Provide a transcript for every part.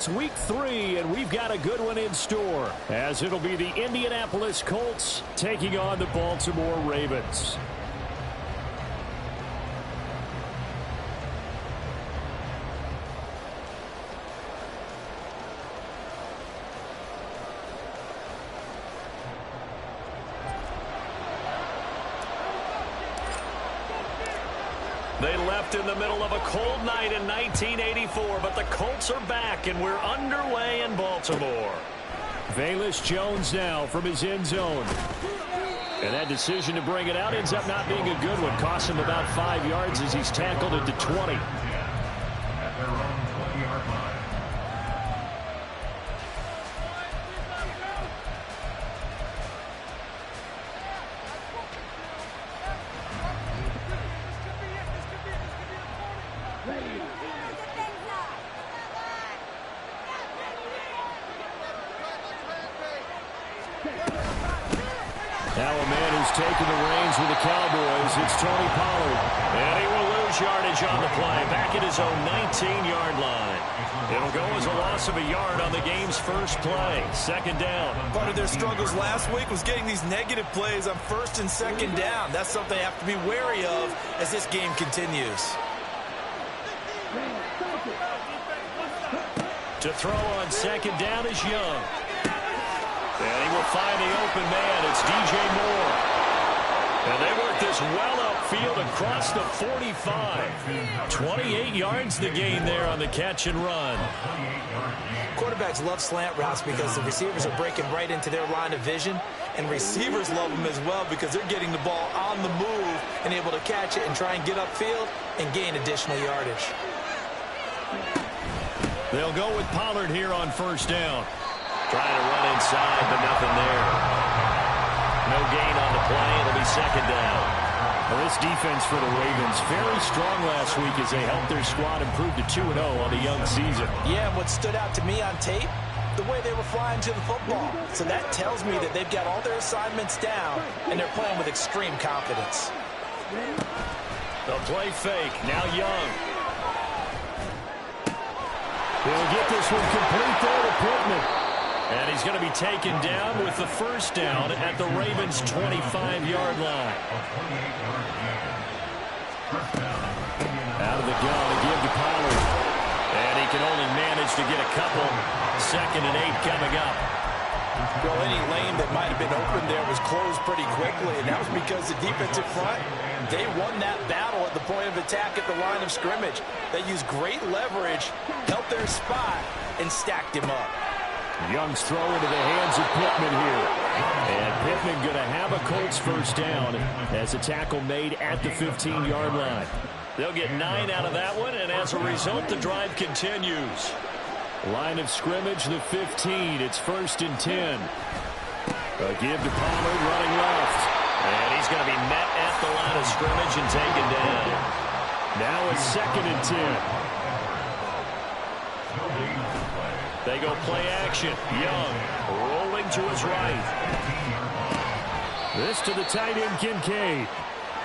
It's week 3, and we've got a good one in store, as it'll be the Indianapolis Colts taking on the Baltimore Ravens. They left in the middle of a cold night in 1984, but the Colts are back, and we're underway in Baltimore. Velus Jones now from his end zone. And that decision to bring it out ends up not being a good one. Cost him about 5 yards as he's tackled at the 20. Now a man who's taken the reins with the Cowboys, it's Tony Pollard. And he will lose yardage on the play, back at his own 19-yard line. It'll go as a loss of a yard on the game's first play. Second down. Part of their struggles last week was getting these negative plays on first and second down. That's something they have to be wary of as this game continues. To throw on second down is Young. And he will find the open man. It's DJ Moore. And they work this well upfield across the 45. 28 yards the gain there on the catch and run. Quarterbacks love slant routes because the receivers are breaking right into their line of vision. And receivers love them as well because they're getting the ball on the move and able to catch it and try and get upfield and gain additional yardage. They'll go with Pollard here on first down. Trying to run inside, but nothing there. No gain on the play. It'll be second down. Well, this defense for the Ravens, very strong last week as they helped their squad improve to 2-0 on the young season. Yeah, and what stood out to me on tape, the way they were flying to the football. So that tells me that they've got all their assignments down, and they're playing with extreme confidence. The play fake. Now Young. They'll get this one complete there to Pittman. And he's going to be taken down with the first down at the Ravens' 25-yard line. Out of the gun to give to Pollard. And he can only manage to get a couple. 2nd and 8 coming up. Well, any lane that might have been open there was closed pretty quickly, and that was because the defensive front, they won that battle at the point of attack at the line of scrimmage. They used great leverage, helped their spot, and stacked him up. Young's throw into the hands of Pittman here. And Pittman going to have a Colts first down as a tackle made at the 15-yard line. They'll get 9 out of that one, and as a result, the drive continues. Line of scrimmage, the 15. It's 1st and 10. A give to Pollard running left. And he's going to be met at the line of scrimmage and taken down. Now it's 2nd and 10. They go play action. Young rolling to his right. This to the tight end, Kincaid.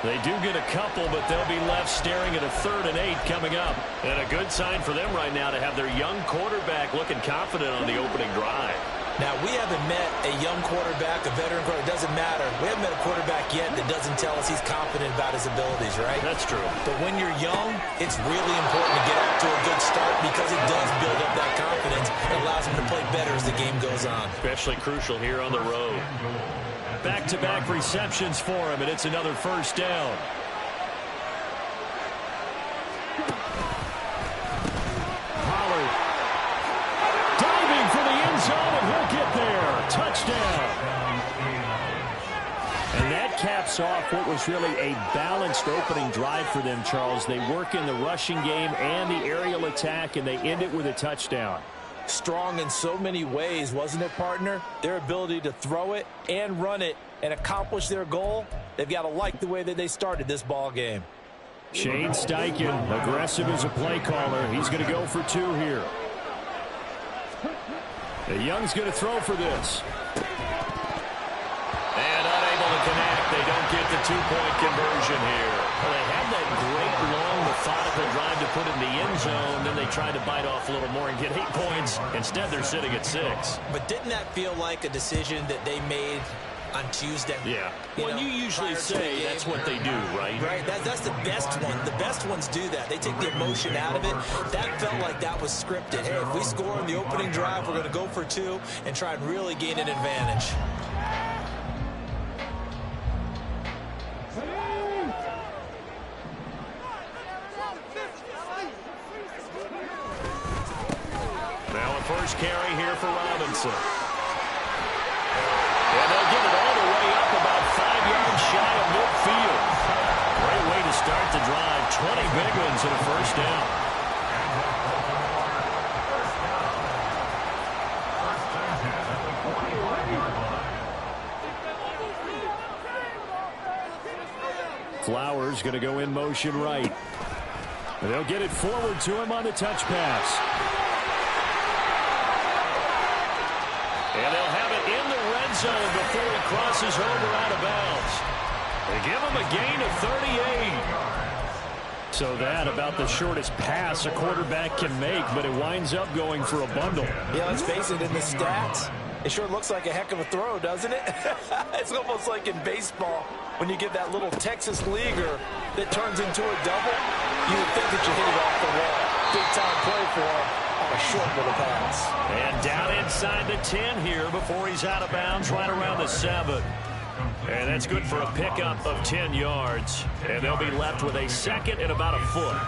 They do get a couple, but they'll be left staring at a 3rd and 8 coming up. And a good sign for them right now to have their young quarterback looking confident on the opening drive. Now, we haven't met a young quarterback, a veteran quarterback. It doesn't matter. We haven't met a quarterback yet that doesn't tell us he's confident about his abilities, right? That's true. But when you're young, it's really important to get off to a good start because it does build up that confidence and allows him to play better as the game goes on. Especially crucial here on the road. Back-to-back receptions for him, and it's another first down. Pollard diving for the end zone, and he'll get there. Touchdown. And that caps off what was really a balanced opening drive for them, Charles. They work in the rushing game and the aerial attack, and they end it with a touchdown. Strong in so many ways, wasn't it, partner? Their ability to throw it and run it and accomplish their goal, they've got to like the way that they started this ball game. Shane Steichen, aggressive as a play caller. He's going to go for 2 here. And Young's going to throw for this. And unable to connect. They don't get the two-point conversion here. Well, they had that great, long, methodical drive to put in the end zone. Then they tried to bite off a little more and get 8 points. Instead, they're sitting at 6. But didn't that feel like a decision that they made on Tuesday? Yeah. Well, you usually say that's what they do, right? Right. That's the best one. The best ones do that. They take the emotion out of it. That felt like that was scripted. Hey, if we score in the opening drive, we're going to go for 2 and try and really gain an advantage. Now a first carry here for Robinson. And they'll get it all the way up about 5 yards shy of midfield. Great way to start the drive. 20 big ones and a first down. Flowers going to go in motion right. And they'll get it forward to him on the touch pass. And they'll have it in the red zone before he crosses over out of bounds. They give him a gain of 38. So that about the shortest pass a quarterback can make, but it winds up going for a bundle. Yeah, let's face it, in the stats, it sure looks like a heck of a throw, doesn't it? It's almost like in baseball when you get that little Texas leaguer that turns into a double. You would think that you hit it off the wall. Big-time play for him on a short little pass. And down inside the 10 here before he's out of bounds, right around the 7. And that's good for a pickup of 10 yards. And they'll be left with a second and about a foot.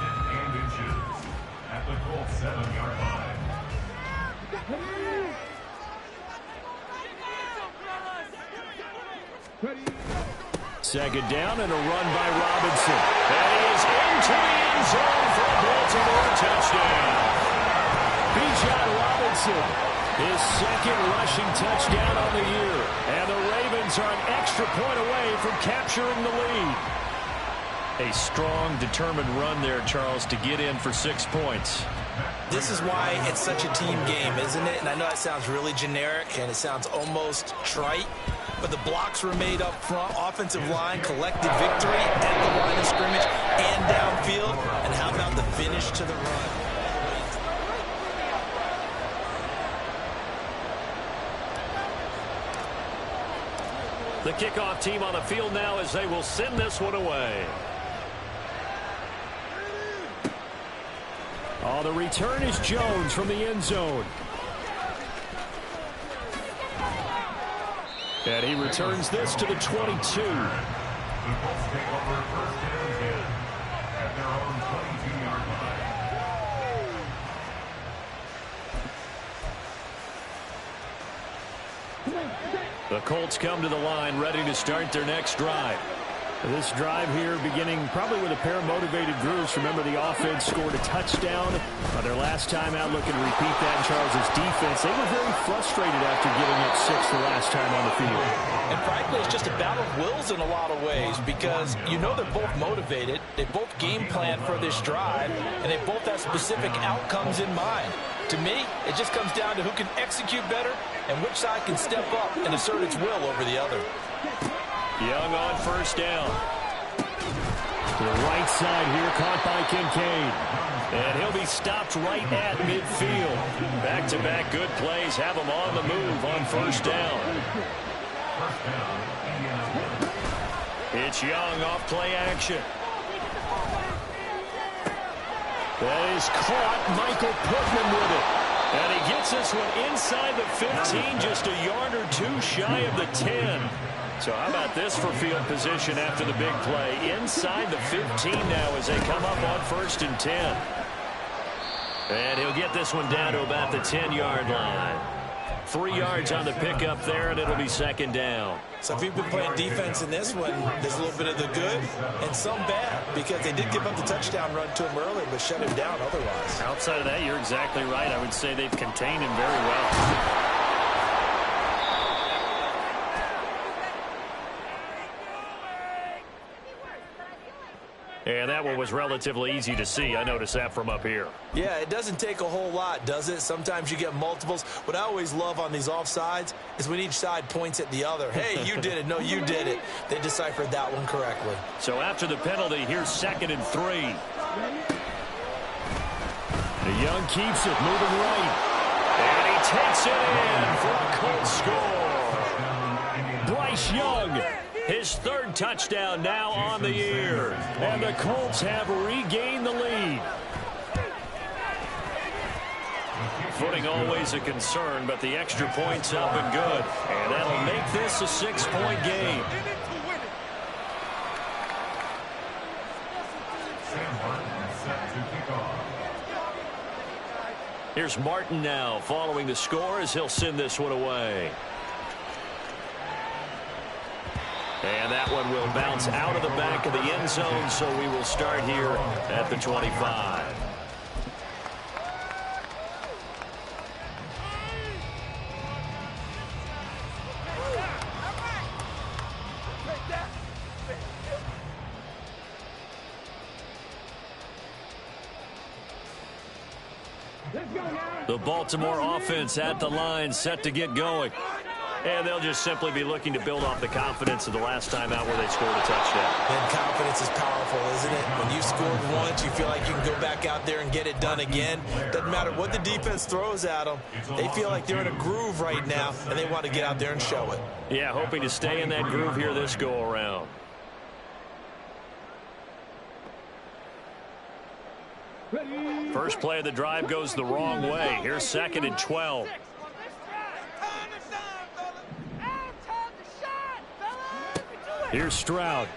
Second down and a run by Robinson. And he is into the end zone for a Baltimore touchdown. Bijan Robinson, his second rushing touchdown on the year. And the Ravens are an extra point away from capturing the lead. A strong, determined run there, Charles, to get in for 6 points. This is why it's such a team game, isn't it? And I know that sounds really generic and it sounds almost trite, but the blocks were made up front. Offensive line collected victory at the line of scrimmage and downfield. And how about the finish to the run? The kickoff team on the field now as they will send this one away. Oh, the return is Jones from the end zone. And he returns this to the 22. The Colts come to the line ready to start their next drive. This drive here beginning probably with a pair of motivated groups. Remember, the offense scored a touchdown their last time out, looking to repeat that in Charles' defense. They were very frustrated after giving up 6 the last time on the field. And frankly, it's just a battle of wills in a lot of ways because you know they're both motivated. They both game plan for this drive, and they both have specific outcomes in mind. To me, it just comes down to who can execute better and which side can step up and assert its will over the other. Young on first down. To the right side here, caught by Kincaid. And he'll be stopped right at midfield. Back-to-back good plays have him on the move on first down. It's Young off play action. That is caught. Michael Pittman with it. And he gets this one inside the 15, just a yard or two shy of the 10. So how about this for field position after the big play? Inside the 15 now as they come up on first and 10. And he'll get this one down to about the 10-yard line. 3 yards on the pickup there, and it'll be second down. So if you've been playing defense in this one, there's a little bit of the good and some bad because they did give up the touchdown run to him earlier but shut him down otherwise. Outside of that, you're exactly right. I would say they've contained him very well. And that one was relatively easy to see. I noticed that from up here. Yeah, it doesn't take a whole lot, does it? Sometimes you get multiples. What I always love on these offsides is when each side points at the other. Hey, you did it. No, you did it. They deciphered that one correctly. So after the penalty, here's 2nd and 3. The Young keeps it, moving right. And he takes it in for a Colts score. Bryce Young. His 3rd touchdown now on the year. And the Colts have regained the lead. Footing always a concern, but the extra point's up and good. And that'll make this a 6-point game. Here's Martin now following the score as he'll send this one away. And that one will bounce out of the back of the end zone, so we will start here at the 25. The Baltimore offense at the line, set to get going. And they'll just simply be looking to build off the confidence of the last time out where they scored a touchdown. And confidence is powerful, isn't it? When you scored once, you feel like you can go back out there and get it done again. Doesn't matter what the defense throws at them. They feel like they're in a groove right now, and they want to get out there and show it. Yeah, hoping to stay in that groove here this go-around. First play of the drive goes the wrong way. Here's 2nd and 12. Here's Stroud.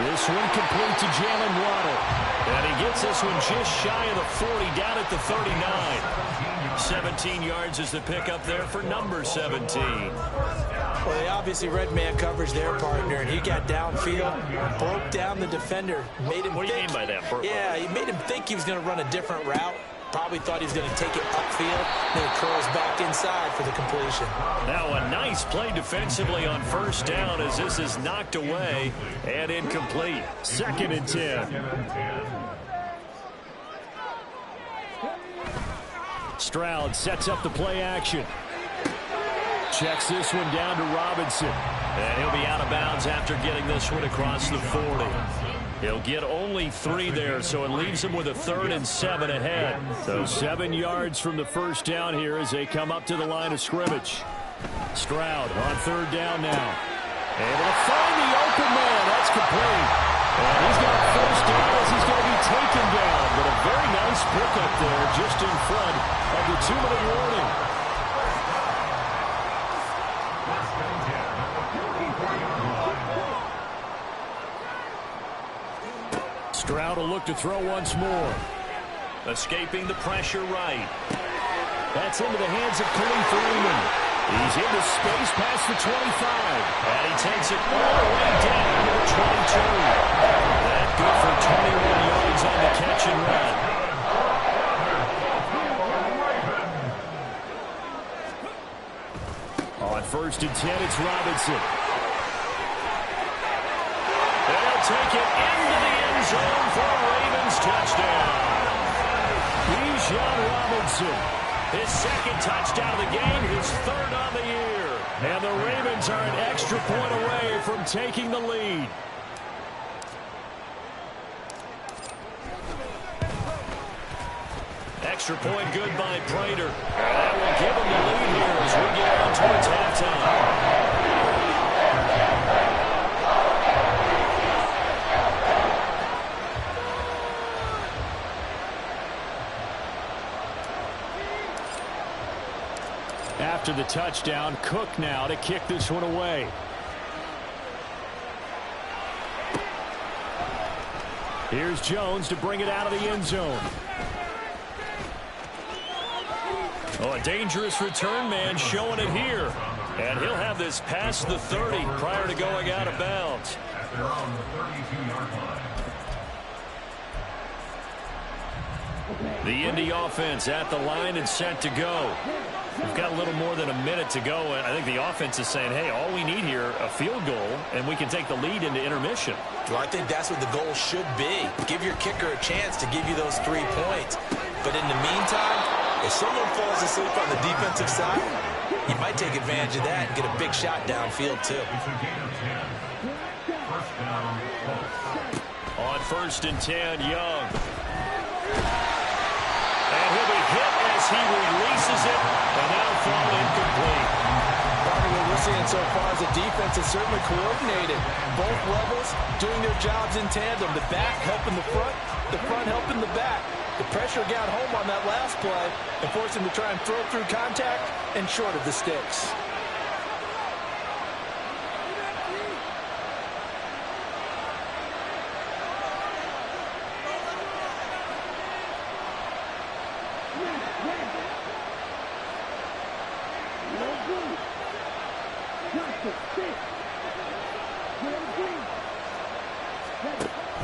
This one complete to Jalen Waddle. And he gets this one just shy of the 40, down at the 39. 17 yards is the pickup there for number 17. Well, they obviously read man coverage there, partner, and he got downfield, broke down the defender, made him What do you mean by that, Burt? Yeah, he made him think he was going to run a different route. Probably thought he was going to take it upfield, then it curls back inside for the completion. Now a nice play defensively on first down as this is knocked away and incomplete. 2nd and 10. Stroud sets up the play action. Checks this one down to Robinson. And he'll be out of bounds after getting this one across the 40. He'll get only 3 there, so it leaves him with a 3rd and 7 ahead. So 7 yards from the first down here as they come up to the line of scrimmage. Stroud on 3rd down now. Able to find the open man. That's complete. And he's got a first down as he's going to be taken down. But a very nice pickup there just in front of the 2-minute warning. Stroud will look to throw once more. Escaping the pressure right. That's into the hands of Khalif Raymond. He's into space past the 25. And he takes it all the way down to the 22. That good for 21 yards on the catch and run. On 1st and 10, it's Robinson. They'll take it into the end zone for a Ravens touchdown. Bijan Robinson. His 2nd touchdown of the game, his 3rd on the year. And the Ravens are an extra point away from taking the lead. Extra point good by Prater. That will give him the lead here as we get on towards halftime. After the touchdown, Cook now to kick this one away. Here's Jones to bring it out of the end zone. Oh, a dangerous return man showing it here. And he'll have this past the 30 prior to going out of bounds. The Indy offense at the line and set to go. We've got a little more than a minute to go, and I think the offense is saying, hey, all we need here, a field goal, and we can take the lead into intermission. Well, I think that's what the goal should be. Give your kicker a chance to give you those 3 points. But in the meantime, if someone falls asleep on the defensive side, you might take advantage of that and get a big shot downfield, too. On 1st and 10, Young. And he'll be hit as he releases it, and that'll fall incomplete. What we're seeing so far is the defense is certainly coordinated. Both levels doing their jobs in tandem. The back helping the front helping the back. The pressure got home on that last play and forced him to try and throw through contact and short of the sticks.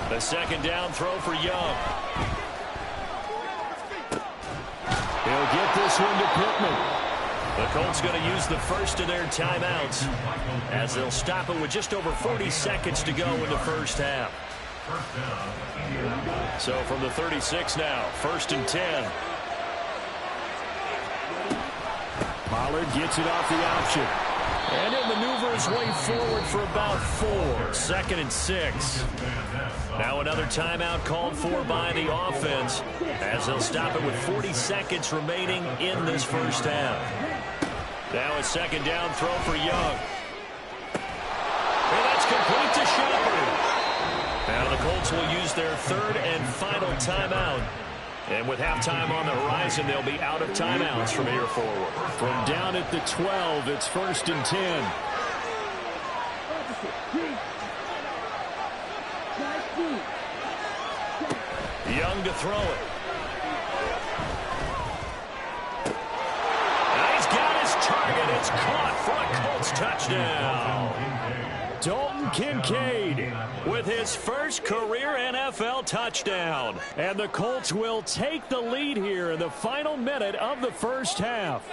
The second down throw for Young. He'll get this one to Pittman. The Colts going to use the first of their timeouts as they'll stop it with just over 40 seconds to go in the first half. So from the 36 now, 1st and 10. Pollard gets it off the option. And he'll maneuver his way forward for about 4. 2nd and 6. Now another timeout called for by the offense as they'll stop it with 40 seconds remaining in this first half. Now a second down throw for Young. And that's complete to Shepard. Now the Colts will use their 3rd and final timeout. And with halftime on the horizon, they'll be out of timeouts from here forward. From down at the 12, it's 1st and 10. Young to throw it. And he's got his target. It's caught for a Colts touchdown. Dalton Kincaid with his first career NFL touchdown. And the Colts will take the lead here in the final minute of the first half.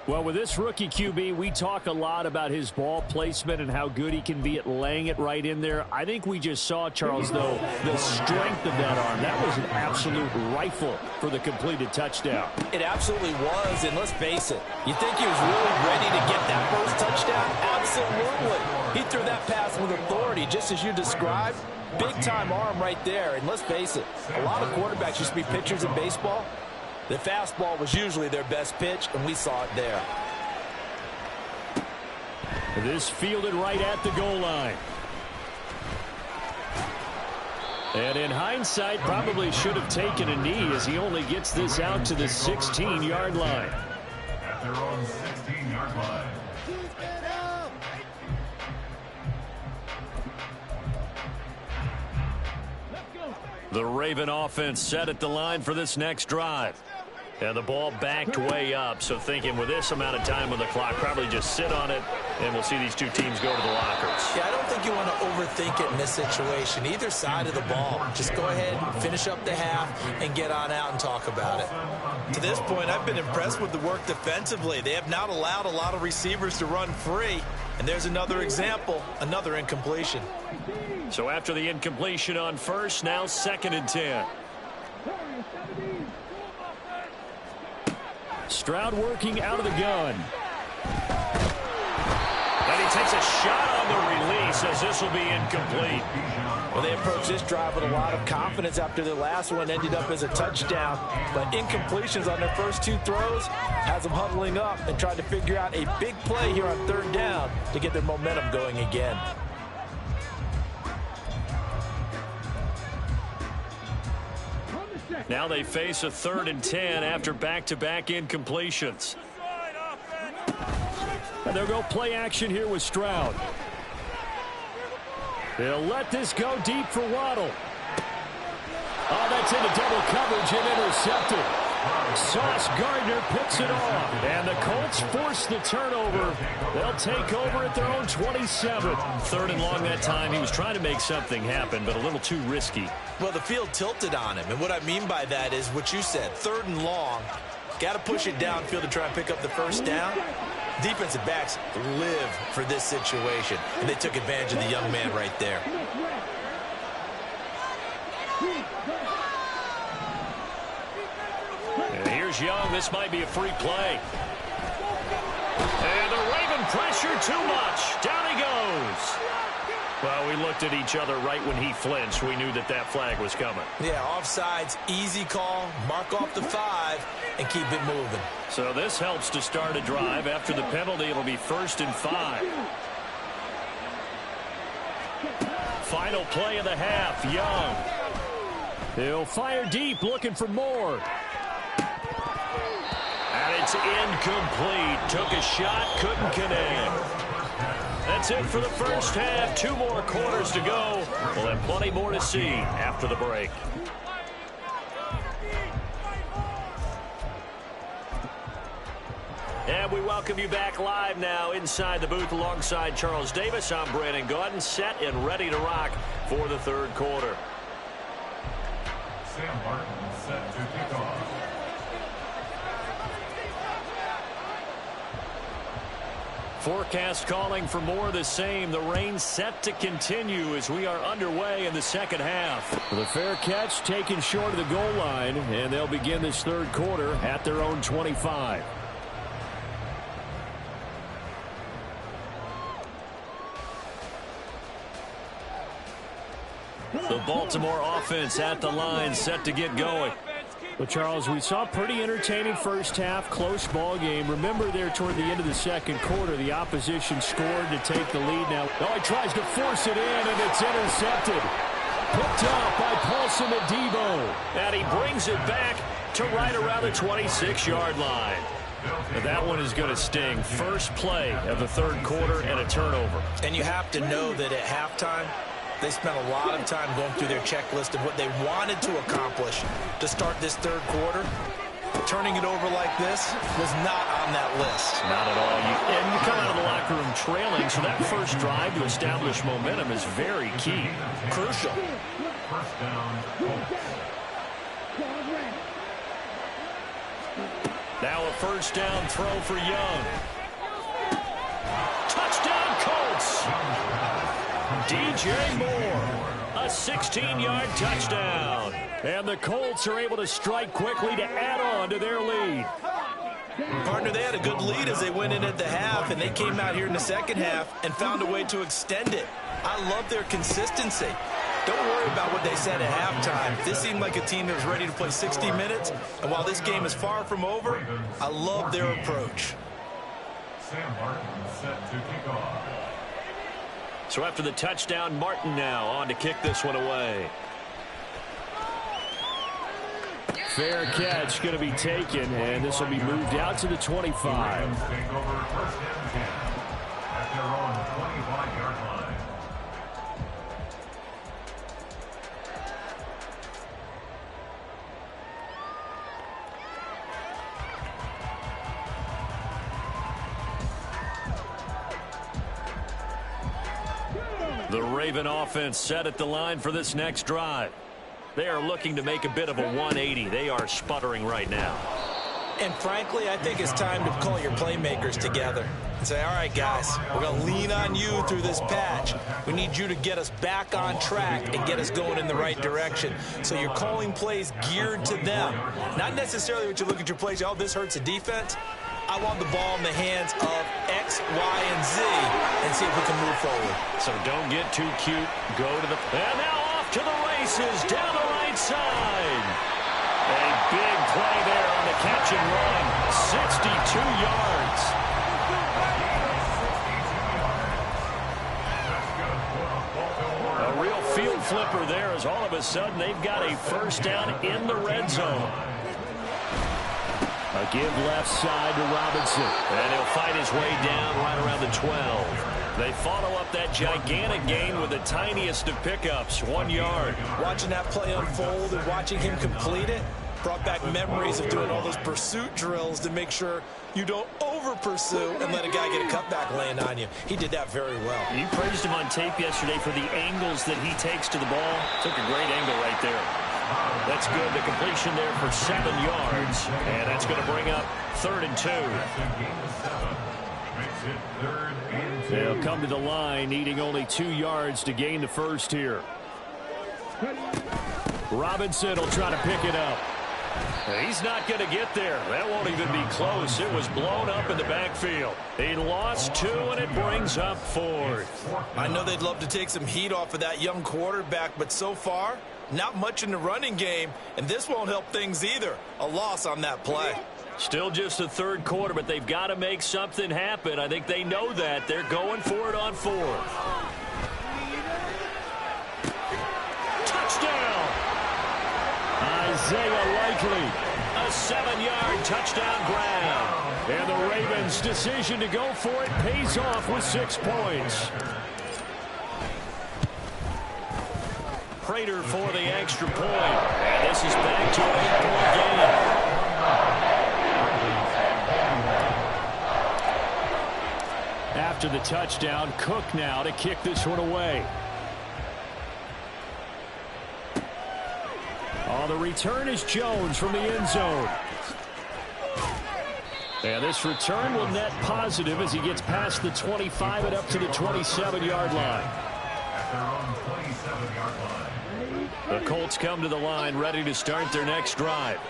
Well, with this rookie QB, we talk a lot about his ball placement and how good he can be at laying it right in there. I think we just saw, Charles, though, the strength of that arm. That was an absolute rifle for the completed touchdown. It absolutely was, and let's face it, you think he was really ready to get that first touchdown? Absolutely. He threw that pass with authority, just as you described. Big-time arm right there, and let's face it, a lot of quarterbacks used to be pitchers in baseball. The fastball was usually their best pitch, and we saw it there. This fielded right at the goal line. And in hindsight, probably should have taken a knee as he only gets this out to the 16-yard line. At their own 16-yard line. The Raven offense set at the line for this next drive. And the ball backed way up, so thinking with this amount of time on the clock, probably just sit on it, and we'll see these two teams go to the lockers. Yeah, I don't think you want to overthink it in this situation. Either side of the ball. Just go ahead, finish up the half, and get on out and talk about it. To this point, I've been impressed with the work defensively. They have not allowed a lot of receivers to run free. And there's another example, another incompletion. So after the incompletion on first, now 2nd and 10. Stroud working out of the gun. And he takes a shot on the release as this will be incomplete. Well, they approached this drive with a lot of confidence after their last one ended up as a touchdown. But incompletions on their first 2 throws has them huddling up and trying to figure out a big play here on 3rd down to get their momentum going again. Now they face a 3rd and 10 after back-to-back incompletions. And they'll go play action here with Stroud. They'll let this go deep for Waddle. Oh, that's into double coverage and intercepted. Sauce Gardner picks it off. And the Colts force the turnover. They'll take over at their own 27. 3rd and long that time. He was trying to make something happen, but a little too risky. Well, the field tilted on him. And what I mean by that is what you said, 3rd and long. Got to push it downfield to try and pick up the first down. Defensive backs live for this situation, and they took advantage of the young man right there. And here's Young. This might be a free play. And the Raven pressure too much. Down he goes. Well, we looked at each other right when he flinched. We knew that that flag was coming. Yeah, offsides, easy call. Mark off the 5 and keep it moving. So this helps to start a drive. After the penalty, it'll be 1st and 5. Final play of the half, Young. He'll fire deep, looking for more. And it's incomplete. Took a shot, couldn't connect. That's it for the first half. 2 more quarters to go. We'll have plenty more to see after the break. And we welcome you back live now inside the booth alongside Charles Davis. I'm Brandon Gaudin, set and ready to rock for the 3rd quarter. Sam Martin set to kick off. Forecast calling for more of the same. The rain set to continue as we are underway in the 2nd half. The fair catch taken short of the goal line, and they'll begin this 3rd quarter at their own 25. The Baltimore offense at the line, set to get going. Well, Charles, we saw a pretty entertaining first half, close ball game. Remember there toward the end of the 2nd quarter, the opposition scored to take the lead. Now, he tries to force it in, and it's intercepted. Picked up by Paulson Adebo. And he brings it back to right around the 26-yard line. But that one is going to sting. First play of the 3rd quarter and a turnover. And you have to know that at halftime, they spent a lot of time going through their checklist of what they wanted to accomplish to start this 3rd quarter. Turning it over like this was not on that list. Not at all. And you come out of the locker room trailing, so that first drive to establish momentum is very key. Crucial. First down, Colts. Now a first down throw for Young. Touchdown, Colts! DJ Moore, a 16-yard touchdown. And the Colts are able to strike quickly to add on to their lead. Partner, they had a good lead as they went in at the half, and they came out here in the 2nd half and found a way to extend it. I love their consistency. Don't worry about what they said at halftime. This seemed like a team that was ready to play 60 minutes, and while this game is far from over, I love their approach. Sam Martin set to kick off. So after the touchdown, Martin now on to kick this one away. Fair catch going to be taken, and this will be moved out to the 25. Take over 1st and 10 at their own 25-yard line. The Raven offense set at the line for this next drive. They are looking to make a bit of a 180. They are sputtering right now. And frankly, I think it's time to call your playmakers together and say, all right, guys, we're going to lean on you through this patch. We need you to get us back on track and get us going in the right direction. So you're calling plays geared to them. Not necessarily what you look at your plays, oh, this hurts the defense. I want the ball in the hands of X, Y, and Z and see if we can move forward. So don't get too cute. Go to the... And now off to the races down the right side. A big play there on the catch and run. 62 yards. A real field flipper there as all of a sudden they've got a first down in the red zone. A give left side to Robinson. And he'll fight his way down right around the 12. They follow up that gigantic gain with the tiniest of pickups, 1 yard. Watching that play unfold and watching him complete it brought back memories of doing all those pursuit drills to make sure you don't over-pursue and let a guy get a cutback land on you. He did that very well. You praised him on tape yesterday for the angles that he takes to the ball. Took a great angle right there. That's good. The completion there for 7 yards. And that's going to bring up 3rd and 2. They'll come to the line, needing only 2 yards to gain the first here. Robinson will try to pick it up. He's not going to get there. That won't even be close. It was blown up in the backfield. He lost 2, and it brings up 4th. I know they'd love to take some heat off of that young quarterback, but so far, not much in the running game, and this won't help things either. A loss on that play. Still just the 3rd quarter, but they've got to make something happen. I think they know that. They're going for it on 4th. Touchdown! Isaiah Likely. A 7-yard touchdown grab. And the Ravens' decision to go for it pays off with 6 points. Prater for the extra point. And this is back to an 8-point game. After the touchdown, Cook now to kick this one away. Oh, the return is Jones from the end zone. And this return will net positive as he gets past the 25 and up to the 27-yard line. The Colts come to the line ready to start their next drive.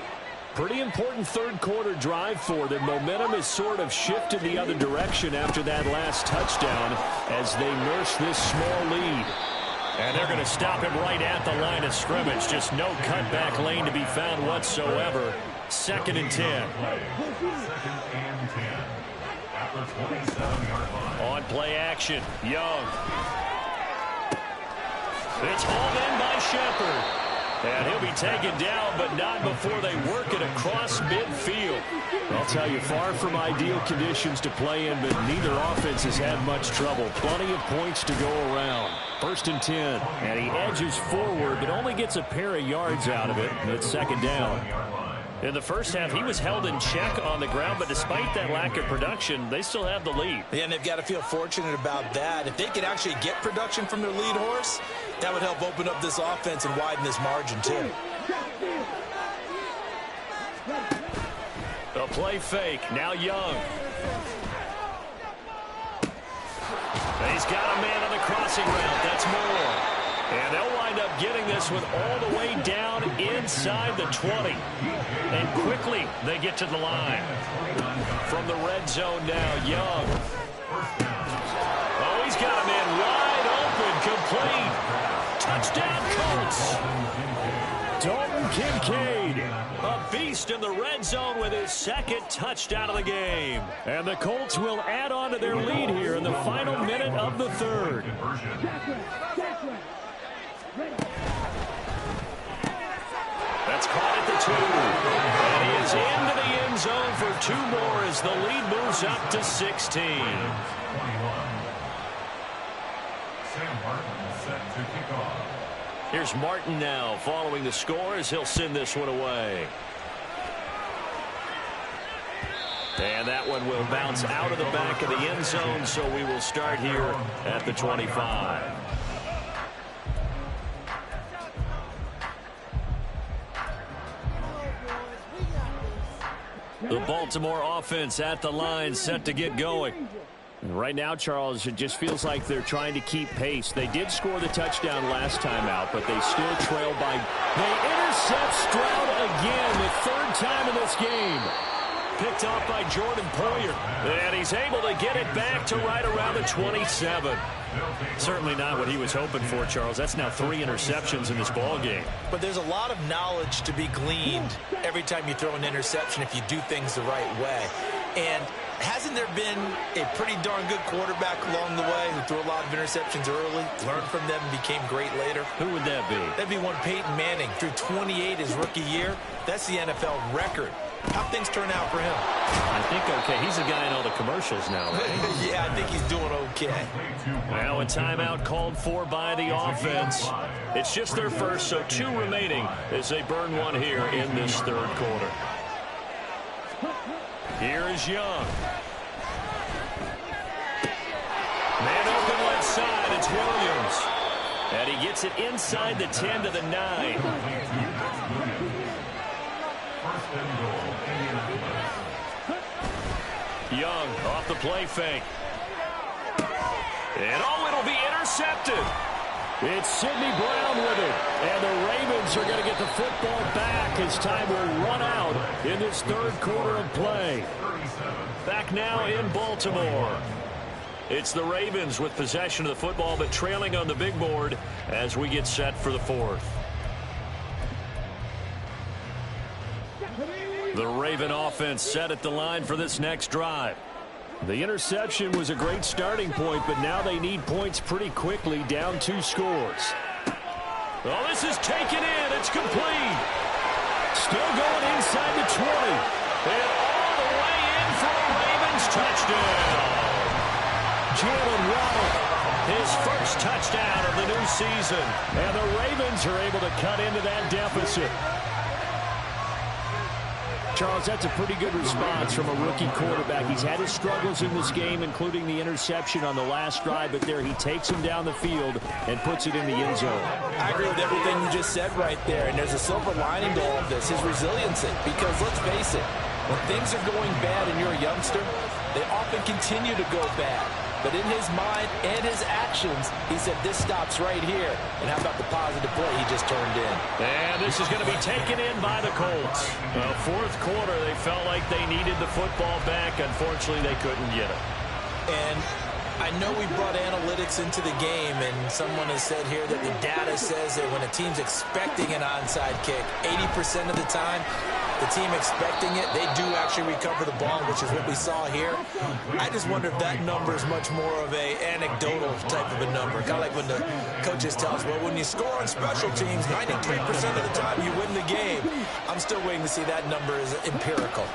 Pretty important 3rd quarter drive for them. Momentum has sort of shifted the other direction after that last touchdown as they nurse this small lead. And they're going to stop him right at the line of scrimmage. Just no cutback lane to be found whatsoever. 2nd and 10. On play action, Young. It's hauled in by Shepard. And he'll be taken down, but not before they work it across midfield. I'll tell you, far from ideal conditions to play in, but neither offense has had much trouble. Plenty of points to go around. 1st and 10. And he edges forward, but only gets a pair of yards out of it. And it's 2nd down. In the first half, he was held in check on the ground, but despite that lack of production, they still have the lead. Yeah, and they've got to feel fortunate about that. If they could actually get production from their lead horse, that would help open up this offense and widen this margin, too. The play fake. Now Young. He's got a man on the crossing route. That's Moore. And they'll wind up getting this one all the way down inside the 20. And quickly they get to the line. From the red zone now, Young. Oh, he's got a man wide open, complete. Touchdown, Colts. Dalton Kincaid. A beast in the red zone with his 2nd touchdown of the game. And the Colts will add on to their lead here in the final minute of the 3rd. That's caught at the 2. And he is into the end zone for 2 more as the lead moves up to 16. Here's Martin now following the score as he'll send this one away. And that one will bounce out of the back of the end zone, so we will start here at the 25. The Baltimore offense at the line, set to get going. And right now, Charles, it just feels like they're trying to keep pace. They did score the touchdown last time out, but they still trail by. They intercept Stroud again, the 3rd time in this game. Picked off by Jordan Poyer. And he's able to get it back to right around the 27. Certainly not what he was hoping for, Charles. That's now 3 interceptions in this ball game. But there's a lot of knowledge to be gleaned every time you throw an interception if you do things the right way. And hasn't there been a pretty darn good quarterback along the way who threw a lot of interceptions early, learned from them, and became great later? Who would that be? That'd be one Peyton Manning. Threw 28 his rookie year. That's the NFL record. How'd things turn out for him? I think okay. He's the guy in all the commercials now, right? Yeah, I think he's doing okay. Now a timeout called for by the offense. It's just their first, so 2 remaining as they burn one here in this 3rd quarter. Here is Young. Man open left side, it's Williams. And he gets it inside the 10 to the 9. First and goal, Indianapolis. Young off the play fake. And it'll be intercepted. It's Sidney Brown with it. And the Ravens are going to get the football back as time will run out in this third quarter of play. Back now in Baltimore. It's the Ravens with possession of the football, but trailing on the big board as we get set for the fourth. The Raven offense set at the line for this next drive. The interception was a great starting point, but now they need points pretty quickly, down 2 scores. Oh, this is taken in. It's complete. Still going inside the 20. And all the way in for a Ravens touchdown. Jalen Waddle, his first touchdown of the new season. And the Ravens are able to cut into that deficit. Charles, that's a pretty good response from a rookie quarterback. He's had his struggles in this game, including the interception on the last drive, but there he takes him down the field and puts it in the end zone. I agree with everything you just said right there, and there's a silver lining to all of this, his resiliency. Because let's face it, when things are going bad and you're a youngster, they often continue to go bad. But in his mind and his actions, he said, this stops right here. And how about the positive play he just turned in? And this is going to be taken in by the Colts. Fourth quarter, they felt like they needed the football back. Unfortunately, they couldn't get it. And I know we brought analytics into the game, and someone has said here that the data says that when a team's expecting an onside kick, 80% of the time, the team expecting it, they do actually recover the ball, which is what we saw here. I just wonder if that number is much more of a anecdotal type of a number. Kind of like when the coaches tell us, well, when you score on special teams, 93% of the time you win the game. I'm still waiting to see that number is empirical.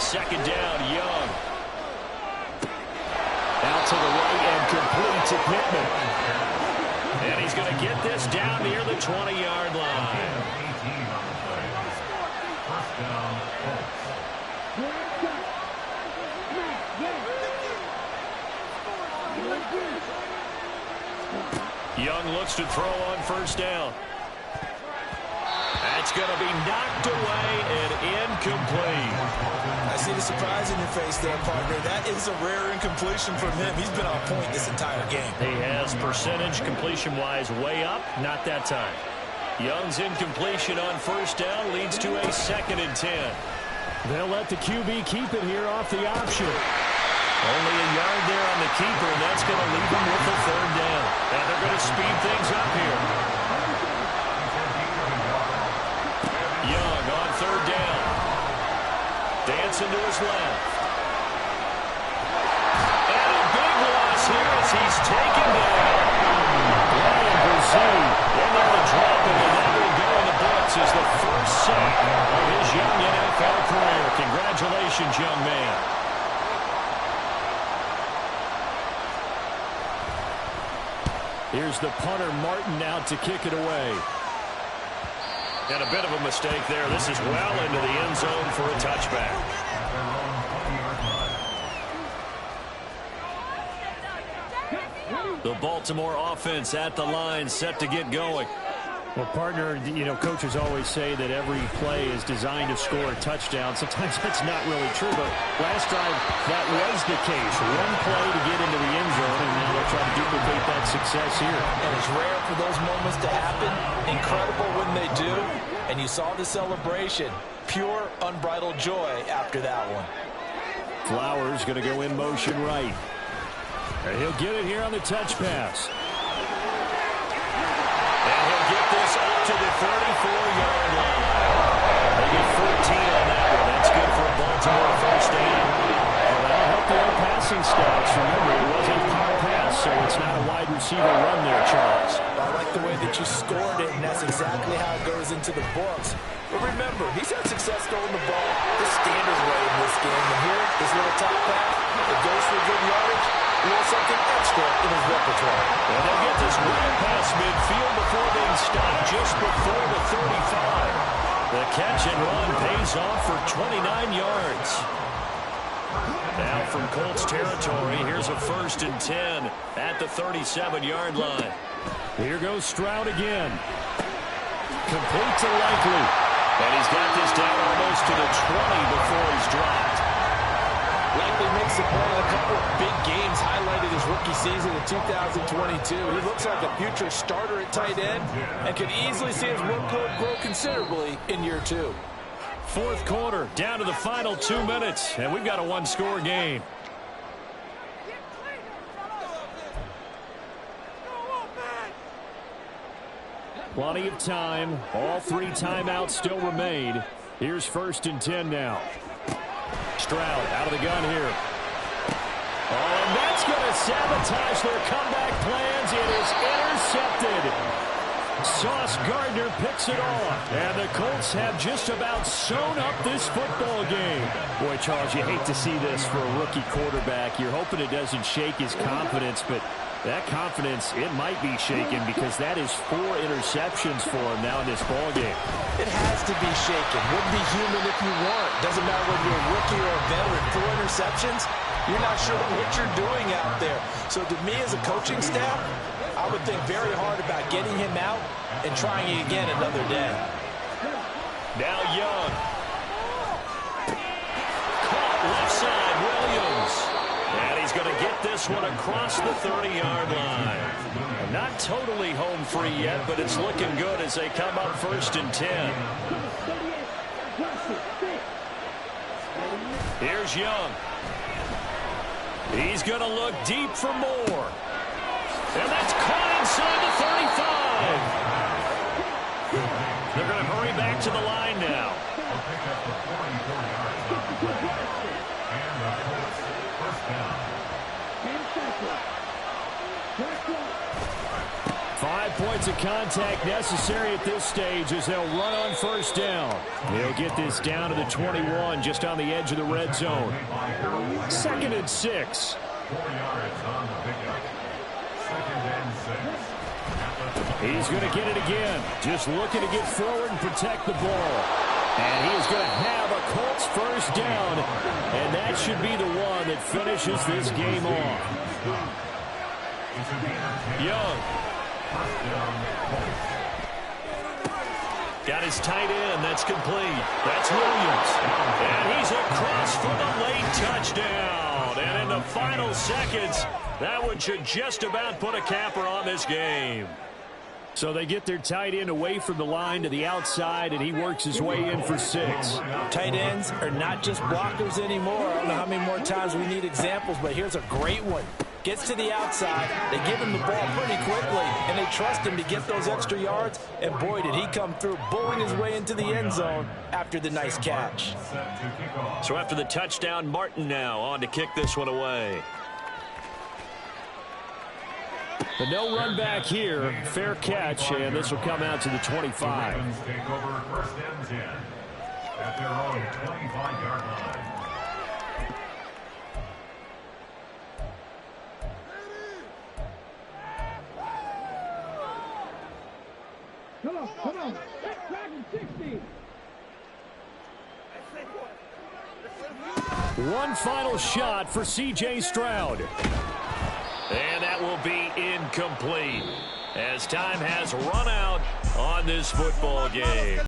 Second down, Young. Out to the right and complete to Pittman. And he's going to get this down near the 20-yard line. Young looks to throw on first down. That's going to be knocked away and incomplete. I see the surprise in your face there, partner. That is a rare incompletion from him. He's been on point this entire game. He has percentage completion-wise way up. Not that time. Young's incompletion on first down leads to a 2nd and 10. They'll let the QB keep it here off the option. Only a yard there on the keeper, and that's going to leave him with the 3rd down. And they're going to speed things up here. Young on 3rd down. Dancing to his left. And a big loss here as he's taken down. Ryan Brzee in there to drop it, and that will go in the books as the first sack of his young NFL career. Congratulations, young man. Here's the punter, Martin, out to kick it away. And a bit of a mistake there. This is well into the end zone for a touchback. The Baltimore offense at the line, set to get going. Well, partner, you know, coaches always say that every play is designed to score a touchdown. Sometimes that's not really true, but last drive, that was the case. One play to get into the end zone, and now they'll try to duplicate that success here. And it's rare for those moments to happen. Incredible when they do. And you saw the celebration. Pure, unbridled joy after that one. Flowers going to go in motion right. And he'll get it here on the touch pass. Get this up to the 34-yard line. They get 14 on that one. That's good for a Baltimore first down. Well, that'll help their passing stats. Remember, it was a power pass, so it's not a wide receiver run there, Charles. I like the way that you scored it, and that's exactly how it goes into the books. But remember, he's had success throwing the ball the standard way in this game. And here, this little top pass, it goes for good yardage. A little something extra in his repertoire. And they'll get this way past midfield before being stopped just before the 35. The catch and run pays off for 29 yards. Now from Colts territory, here's a 1st and 10 at the 37-yard line. Here goes Stroud again. Complete to Likely. And he's got this down almost to the 20 before he's dropped. Likely makes the play in a couple of big games, highlighted his rookie season in 2022. He looks like a future starter at tight end and could easily see his workload grow considerably in year 2. Fourth quarter, down to the final 2 minutes, and we've got a one-score game. Plenty of time. All 3 timeouts still remain. Here's 1st and 10 now. Stroud out of the gun here. Oh, and that's going to sabotage their comeback plans. It is intercepted. Sauce Gardner picks it off. And the Colts have just about sewn up this football game. Boy, Charles, you hate to see this for a rookie quarterback. You're hoping it doesn't shake his confidence, but that confidence, it might be shaken because that is 4 interceptions for him now in this ball game. It has to be shaken. Wouldn't be human if you weren't. Doesn't matter whether you're a rookie or a veteran. 4 interceptions, you're not sure what you're doing out there. So to me as a coaching staff, I would think very hard about getting him out and trying it again another day. Now Young. Caught left side, Williams. And he's going to get this one across the 30-yard line. Not totally home free yet, but it's looking good as they come up 1st and 10. Here's Young. He's going to look deep for more. And that's caught inside the 35. They're going to hurry back to the line now. 5 points of contact necessary at this stage as they'll run on 1st down. They'll get this down to the 21, just on the edge of the red zone. 2nd and 6. 4 yards on the pickup. 2nd and 6. He's going to get it again. Just looking to get forward and protect the ball. And he is going to have a Colts 1st down. And that should be the one that finishes this game off. Young. Got his tight end. That's complete. That's Williams. And he's across for the late touchdown. And in the final seconds, that one should just about put a capper on this game. So they get their tight end away from the line to the outside, and he works his way in for 6. Tight ends are not just blockers anymore. I don't know how many more times we need examples, but here's a great one. Gets to the outside, they give him the ball pretty quickly, and they trust him to get those extra yards, and boy, did he come through, bulling his way into the end zone after the nice catch. So after the touchdown, Martin now on to kick this one away. But no run back here. Fair catch, and this will come out to the 25. Take over 1st and 10 at their own 25-yard line. Come on. Dragon 60. One final shot for C.J. Stroud. And that will be incomplete as time has run out on this football game.